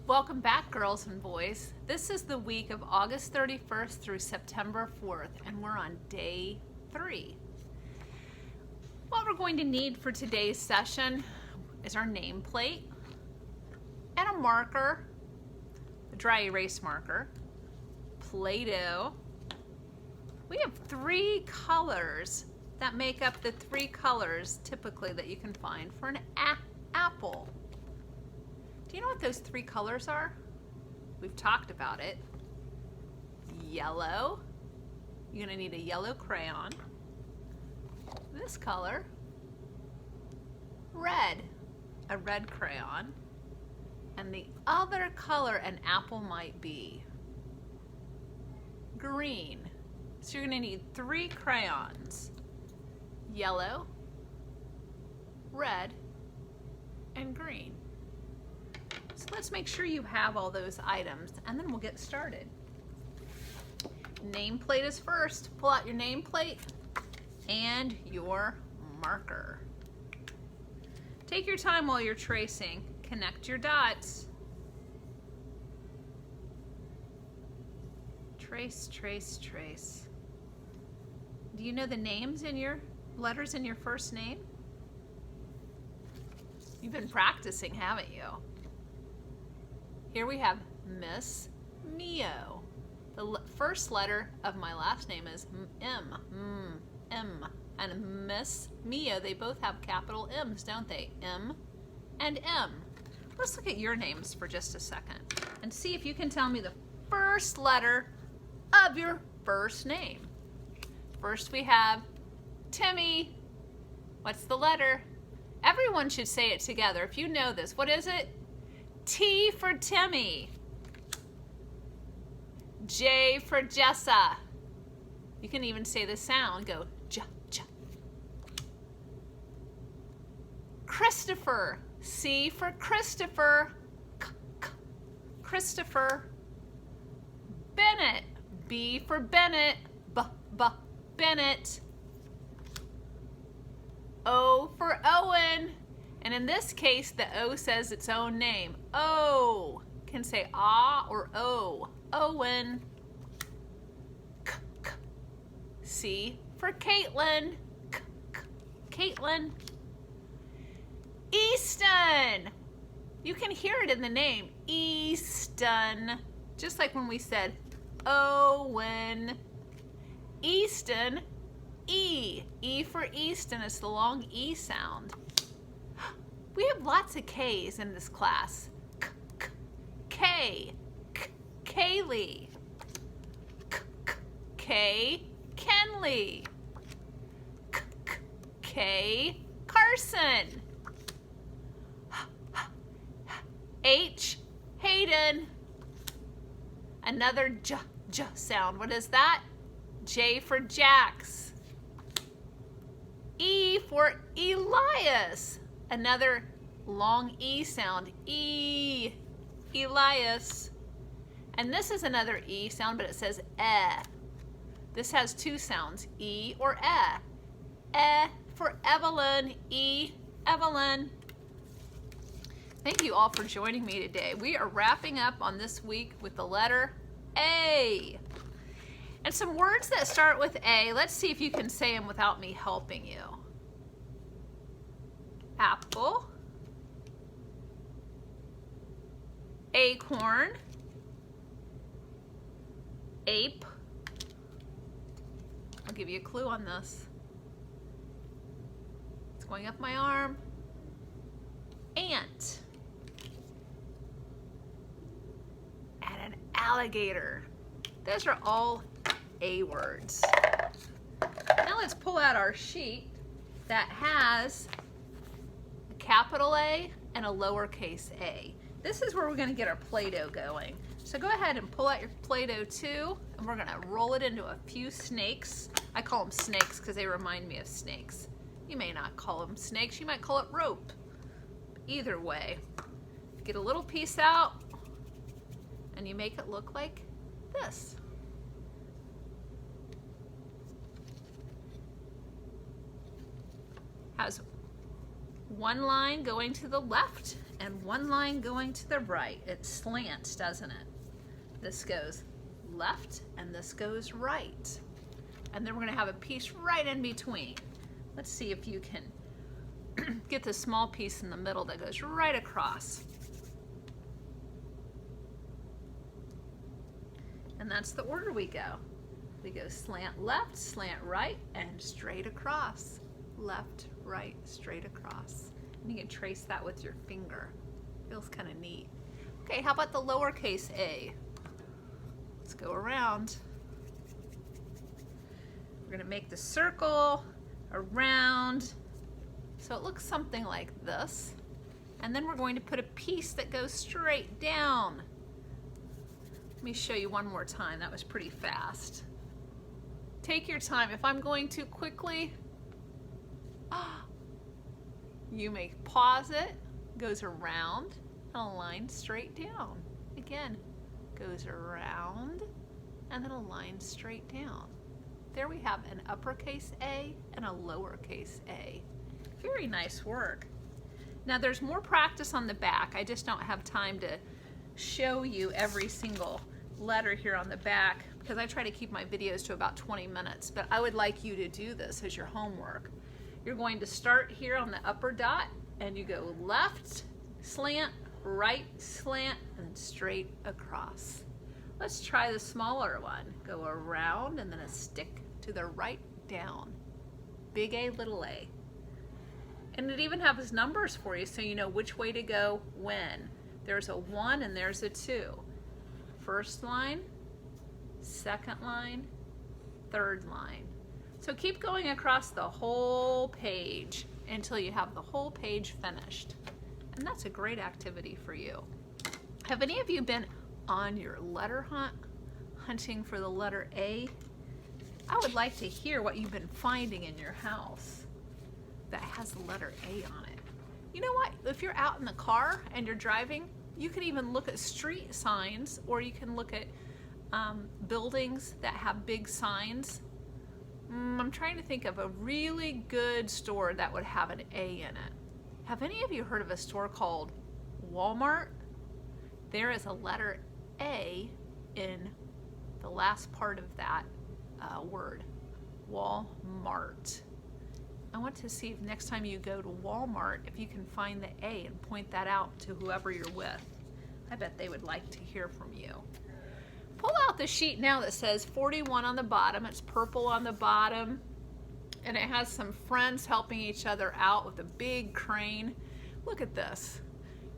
Welcome back, girls and boys. This is the week of August 31st through September 4th, and we're on day 3. What we're going to need for today's session is our nameplate and a marker, a dry erase marker, Play-Doh. We have 3 colors that make up the 3 colors typically that you can find for an apple. Do you know what those 3 colors are? We've talked about it. Yellow. You're going to need a yellow crayon. This color. Red. A red crayon. And the other color an apple might be. Green. So you're going to need 3 crayons. Yellow, red, and green. So let's make sure you have all those items and then we'll get started. Nameplate is first. Pull out your nameplate and your marker. Take your time while you're tracing. Connect your dots. Trace, trace, trace. Do you know the names in your letters in your first name? You've been practicing, haven't you? Here we have Miss Mio. The first letter of my last name is M. M. And Miss Mio, they both have capital M's, don't they? M and M. Let's look at your names for just a second and see if you can tell me the first letter of your first name. First we have Timmy. What's the letter? Everyone should say it together. If you know this, what is it? T for Timmy. J for Jessa. You can even say the sound. Go J, J. Christopher. C for Christopher. K, K. Christopher. Bennett. B for Bennett. B, B. Bennett. O for Owen. And in this case, the O says its own name. O. Can say ah or O. Owen. K, K. C for Caitlin. K, K. Caitlin. Easton. You can hear it in the name. Easton. Just like when we said Owen. Easton. E. E for Easton. It's the long E sound. We have lots of K's in this class. K, K, K. K, Kaylee. K, K, K. Kenley. K, K, K. Carson. H. Hayden. Another J, J sound. What is that? J for Jax. E for Elias. Another long E sound. E. Elias. And this is another E sound, but it says eh. This has 2 sounds, E or eh. Eh for Evelyn. E. Evelyn. Thank you all for joining me today. We are wrapping up on this week with the letter A. And some words that start with A, let's see if you can say them without me helping you. Apple, acorn, ape. I'll give you a clue on this. It's going up my arm. Ant. And an alligator. Those are all A words. Now let's pull out our sheet that has a capital A and a lowercase a. This is where we're going to get our Play-Doh going. So go ahead and pull out your Play-Doh too, and we're going to roll it into a few snakes. I call them snakes because they remind me of snakes. You may not call them snakes, you might call it rope. Either way, get a little piece out and you make it look like this. Has one line going to the left and one line going to the right. It slants, doesn't it? This goes left and this goes right. And then we're going to have a piece right in between. Let's see if you can get the small piece in the middle that goes right across. And that's the order we go. We go slant left, slant right, and straight across. Left, right, straight across. And you can trace that with your finger. Feels kind of neat. Okay, how about the lowercase a? Let's go around. We're going to make the circle around so it looks something like this. And then we're going to put a piece that goes straight down. Let me show you one more time. That was pretty fast. Take your time. If I'm going too quickly, you may pause it, goes around, and a line straight down. Again, goes around, and then a line straight down. There we have an uppercase A and a lowercase a. Very nice work. Now there's more practice on the back. I just don't have time to show you every single letter here on the back because I try to keep my videos to about 20 minutes, but I would like you to do this as your homework. You're going to start here on the upper dot and you go left, slant, right, slant, and straight across. Let's try the smaller one. Go around and then a stick to the right down. Big A, little a. And it even has numbers for you so you know which way to go when. There's a 1 and there's a 2. First line, second line, third line. So keep going across the whole page until you have the whole page finished. And that's a great activity for you. Have any of you been on your letter hunt, hunting for the letter A? I would like to hear what you've been finding in your house that has the letter A on it. You know what? If you're out in the car and you're driving, you can even look at street signs, or you can look at buildings that have big signs. I'm trying to think of a really good store that would have an A in it. Have any of you heard of a store called Walmart? There is a letter A in the last part of that word, Walmart. I want to see if next time you go to Walmart, if you can find the A and point that out to whoever you're with. I bet they would like to hear from you. Pull out the sheet now that says 41 on the bottom. It's purple on the bottom. And it has some friends helping each other out with a big crane. Look at this.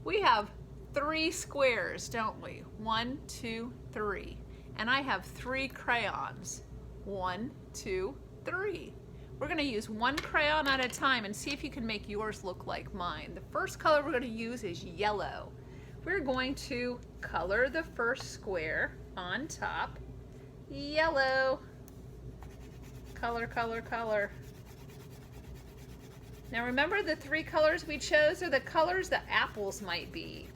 We have 3 squares, don't we? 1, 2, 3. And I have 3 crayons. 1, 2, 3. We're going to use 1 crayon at a time and see if you can make yours look like mine. The first color we're going to use is yellow. We're going to color the first square on top. Yellow. Color, color, color. Now remember, the 3 colors we chose are the colors that apples might be.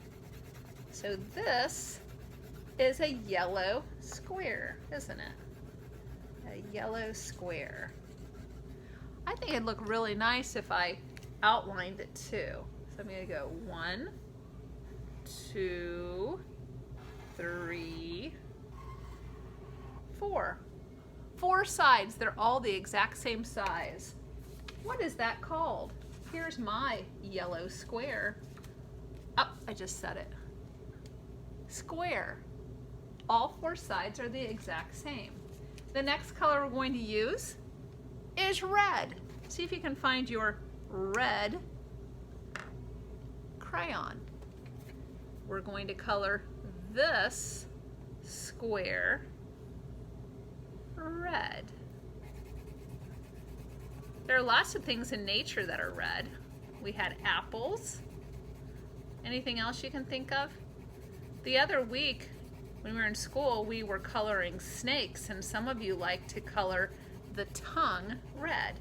So this is a yellow square, isn't it? A yellow square. I think it'd look really nice if I outlined it too. So I'm going to go 1, 2, 3, 4. 4 sides. They're all the exact same size. What is that called? Here's my yellow square. Oh, I just said it. Square. All 4 sides are the exact same. The next color we're going to use is red. See if you can find your red crayon. We're going to color this square red. There are lots of things in nature that are red. We had apples. Anything else you can think of? The other week when we were in school, we were coloring snakes, and some of you like to color the tongue red.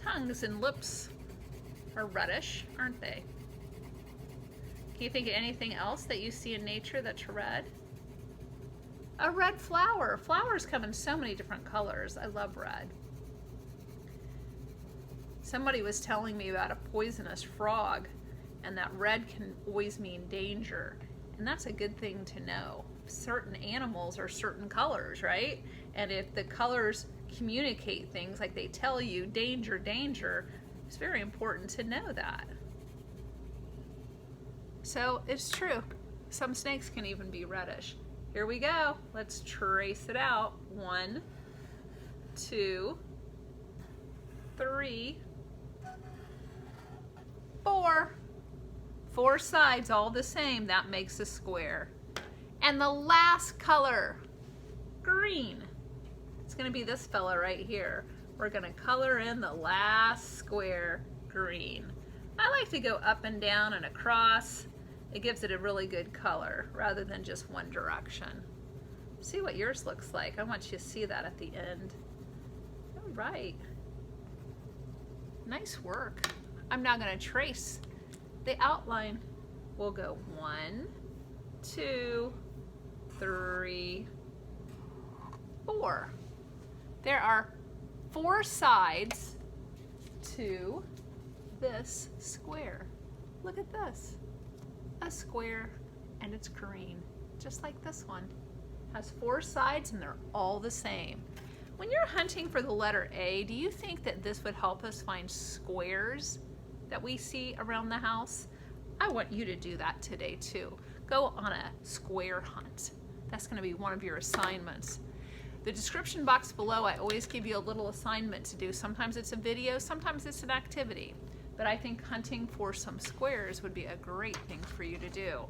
Tongues and lips are reddish, aren't they? Can you think of anything else that you see in nature that's red? A red flower. Flowers come in so many different colors. I love red. Somebody was telling me about a poisonous frog, and that red can always mean danger. And that's a good thing to know. Certain animals are certain colors, right? And if the colors communicate things like they tell you danger, danger, it's very important to know that. So it's true. Some snakes can even be reddish. Here we go. Let's trace it out. 1, 2, 3, 4. 4 sides all the same. That makes a square. And the last color, green. It's going to be this fella right here. We're going to color in the last square green. I like to go up and down and across. It gives it a really good color rather than just one direction. See what yours looks like. I want you to see that at the end. All right. Nice work. I'm now going to trace the outline. We'll go 1, 2, 3, 4. There are 4 sides to this square. Look at this. A square, and it's green, just like this one. Has 4 sides and they're all the same. When you're hunting for the letter A, do you think that this would help us find squares that we see around the house? I want you to do that today too. Go on a square hunt. That's going to be one of your assignments. The description box below, I always give you a little assignment to do. Sometimes it's a video, sometimes it's an activity. But I think hunting for some squares would be a great thing for you to do.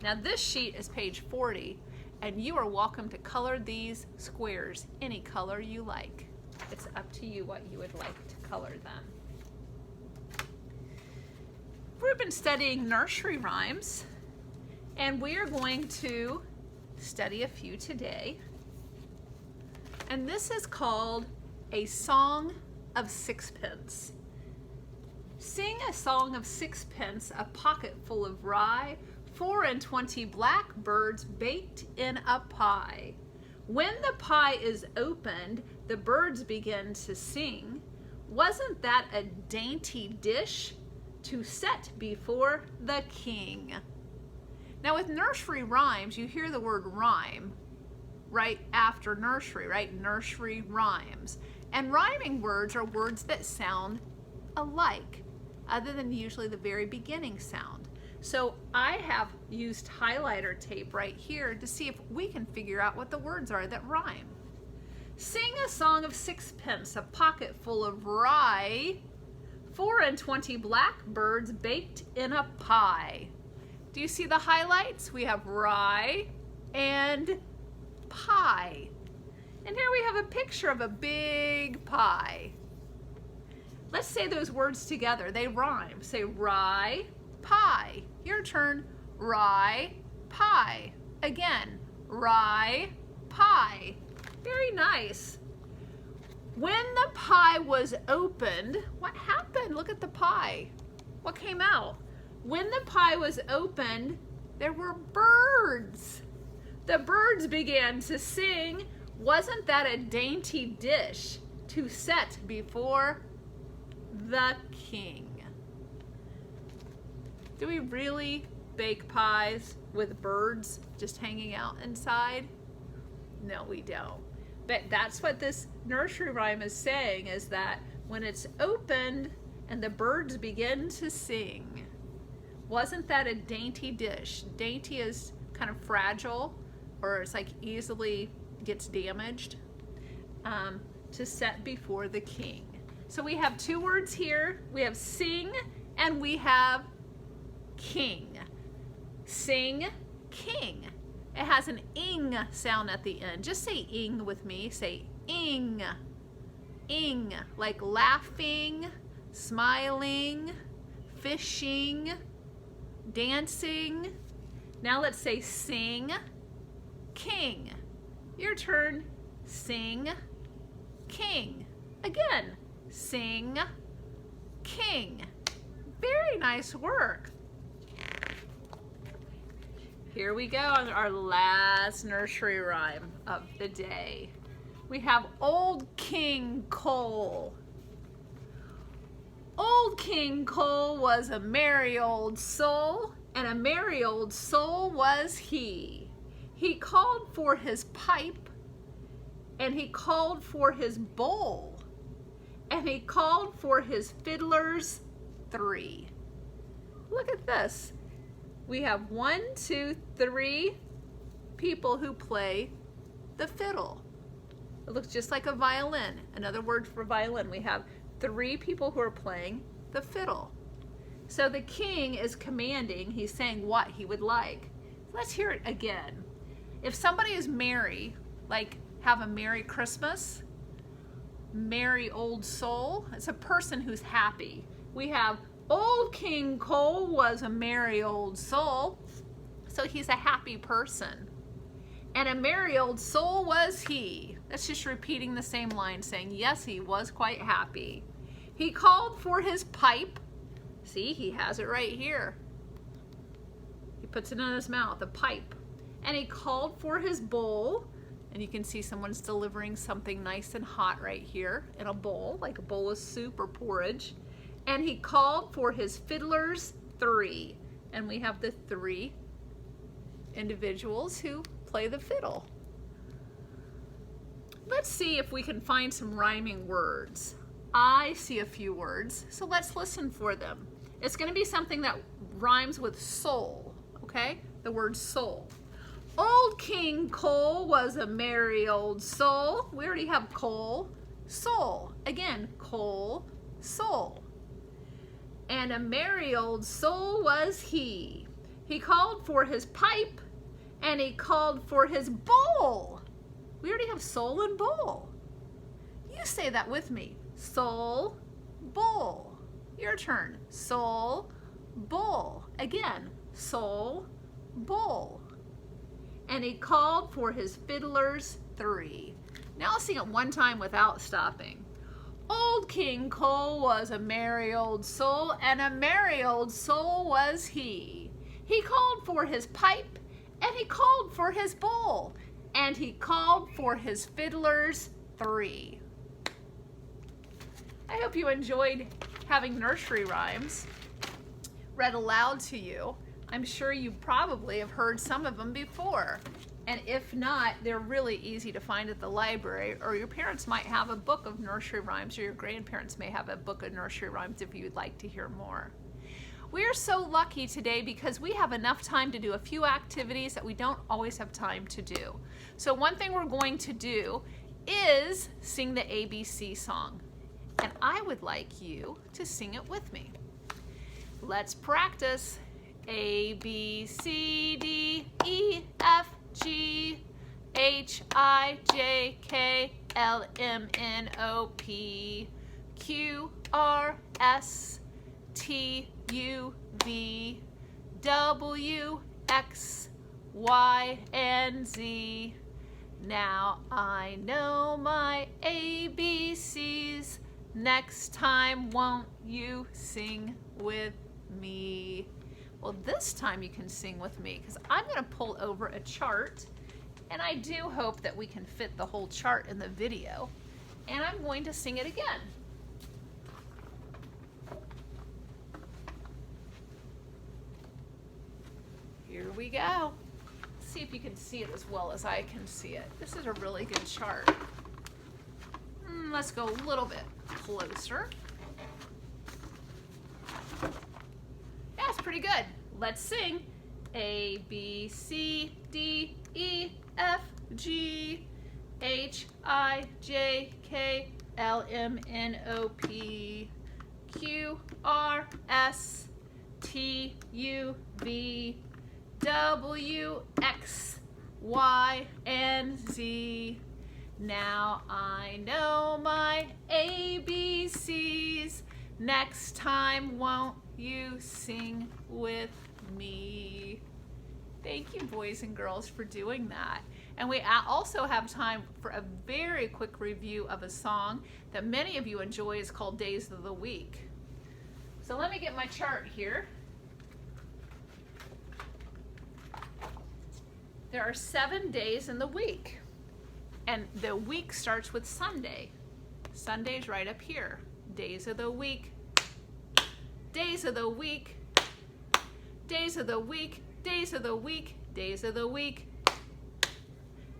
Now this sheet is page 40, and you are welcome to color these squares any color you like. It's up to you what you would like to color them. We've been studying nursery rhymes, and we are going to study a few today. And this is called A Song of Sixpence. Sing a song of sixpence, a pocket full of rye, 4 and 20 blackbirds baked in a pie. When the pie is opened, the birds begin to sing. Wasn't that a dainty dish to set before the king? Now with nursery rhymes, you hear the word rhyme right after nursery, right? Nursery rhymes. And rhyming words are words that sound alike, other than usually the very beginning sound. So I have used highlighter tape right here to see if we can figure out what the words are that rhyme. Sing a song of sixpence, a pocket full of rye, 4 and 20 blackbirds baked in a pie. Do you see the highlights? We have rye and pie. And here we have a picture of a big pie. Let's say those words together. They rhyme. Say rye, pie. Your turn. Rye, pie. Again, rye, pie. Very nice. When the pie was opened, what happened? Look at the pie. What came out? When the pie was opened, there were birds. The birds began to sing. Wasn't that a dainty dish to set before the king? Do we really bake pies with birds just hanging out inside? No, we don't. But that's what this nursery rhyme is saying, is that when it's opened and the birds begin to sing, wasn't that a dainty dish? Dainty is kind of fragile, or it's like easily gets damaged, to set before the king. So we have 2 words here. We have sing and we have king. Sing, king. It has an ing sound at the end. Just say ing with me. Say ing. Ing, like laughing, smiling, fishing, dancing. Now let's say sing, king. Your turn. Sing, king. Again, sing, king. Very nice work. Here we go on our last nursery rhyme of the day. We have Old King Cole. Old King Cole was a merry old soul, and a merry old soul was he. He called for his pipe, and he called for his bowl, and he called for his fiddlers 3. Look at this. We have 1, 2, 3 people who play the fiddle. It looks just like a violin. Another word for violin. We have 3 people who are playing the fiddle. So the king is commanding, he's saying what he would like. Let's hear it again. If somebody is merry, like have a Merry Christmas, merry old soul, it's a person who's happy. We have Old King Cole was a merry old soul, so he's a happy person. And a merry old soul was he. That's just repeating the same line, saying yes, he was quite happy. He called for his pipe. See, he has it right here. He puts it in his mouth, a pipe. And he called for his bowl. And you can see someone's delivering something nice and hot right here in a bowl, like a bowl of soup or porridge. And he called for his fiddlers 3. And we have the 3 individuals who play the fiddle. Let's see if we can find some rhyming words. I see a few words, so let's listen for them. It's going to be something that rhymes with soul, okay? The word soul. Old King Cole was a merry old soul. We already have Cole, soul. Again, Cole, soul. And a merry old soul was he. He called for his pipe, and he called for his bowl. We already have soul and bowl. You say that with me. Soul, bowl. Your turn. Soul, bowl. Again, soul, bowl. And he called for his fiddlers 3. Now I'll sing it one time without stopping. Old King Cole was a merry old soul, and a merry old soul was he. He called for his pipe, and he called for his bowl, and he called for his fiddlers 3. I hope you enjoyed having nursery rhymes read aloud to you. I'm sure you probably have heard some of them before. And if not, they're really easy to find at the library, or your parents might have a book of nursery rhymes, or your grandparents may have a book of nursery rhymes if you'd like to hear more. We are so lucky today because we have enough time to do a few activities that we don't always have time to do. So one thing we're going to do is sing the ABC song. And I would like you to sing it with me. Let's practice. A, B, C, D, E, F, G, H, I, J, K, L, M, N, O, P, Q, R, S, T, U, V, W, X, Y, and Z. Now I know my ABCs. Next time, won't you sing with me? Well, this time you can sing with me because I'm going to pull over a chart, and I do hope that we can fit the whole chart in the video, and I'm going to sing it again. Here we go. Let's see if you can see it as well as I can see it. This is a really good chart. Let's go a little bit closer. Yeah, it's pretty good. Let's sing. A, B, C, D, E, F, G, H, I, J, K, L, M, N, O, P, Q, R, S, T, U, V, W, X, Y, and Z. Now I know my ABCs. Next time, won't you sing with me? Thank you, boys and girls, for doing that. And we also have time for a very quick review of a song that many of you enjoy. It's called Days of the Week. So let me get my chart here. There are 7 days in the week. And the week starts with Sunday. Sunday's right up here. Days of the week, Days of the week. Days of the week. Days of the week. Days of the week.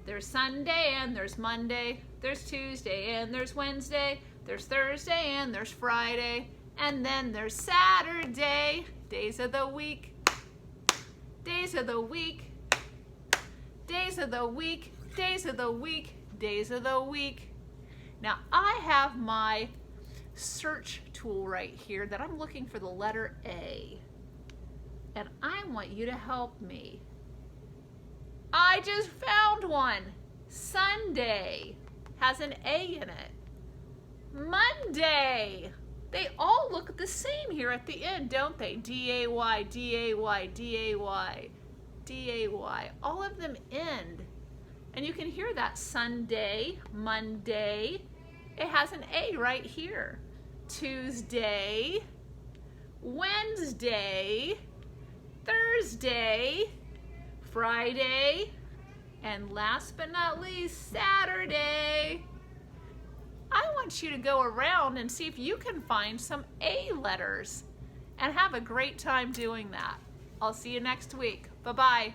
There's Sunday and there's Monday. There's Tuesday and there's Wednesday. There's Thursday and there's Friday. And then there's Saturday. Days of the week. Days of the week. Days of the week. Days of the week. Days of the week. Now I have my search tool right here that I'm looking for the letter A. And I want you to help me. I just found one. Sunday has an A in it. Monday. They all look the same here at the end, don't they? D-A-Y, D-A-Y, D-A-Y, D-A-Y. All of them end. And you can hear that. Sunday, Monday. It has an A right here. Tuesday, Wednesday, Thursday, Friday, and last but not least, Saturday. I want you to go around and see if you can find some A letters and have a great time doing that. I'll see you next week. Bye-bye.